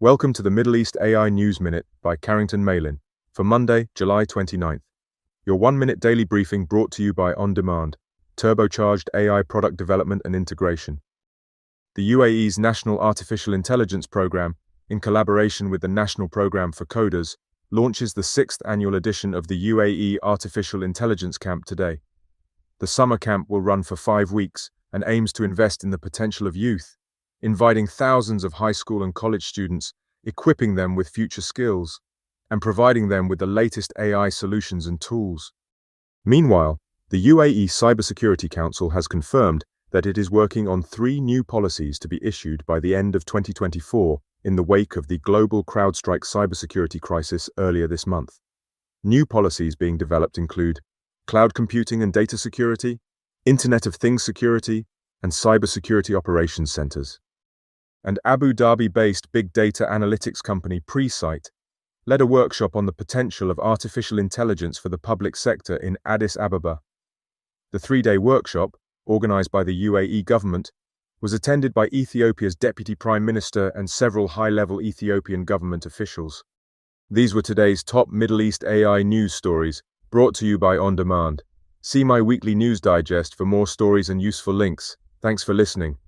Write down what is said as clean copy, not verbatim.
Welcome to the Middle East AI News Minute by Carrington Malin for Monday, July 29th. Your 1-minute daily briefing brought to you by OnDemand, Turbocharged AI product development and integration. The UAE's National Artificial Intelligence Program, in collaboration with the National Program for Coders, launches the 6th annual edition of the UAE Artificial Intelligence Camp today. The summer camp will run for 5 weeks and aims to invest in the potential of youth, inviting thousands of high school and college students, equipping them with future skills, and providing them with the latest AI solutions and tools. Meanwhile, the UAE Cybersecurity Council has confirmed that it is working on 3 new policies to be issued by the end of 2024 in the wake of the global CrowdStrike cybersecurity crisis earlier this month. New policies being developed include cloud computing and data security, Internet of Things security, and cybersecurity operations centers. And Abu Dhabi-based big data analytics company Presight led a workshop on the potential of artificial intelligence for the public sector in Addis Ababa. The 3-day workshop, organized by the UAE government, was attended by Ethiopia's Deputy Prime Minister and several high-level Ethiopian government officials. These were today's top Middle East AI news stories, brought to you by OnDemand. See my weekly news digest for more stories and useful links. Thanks for listening.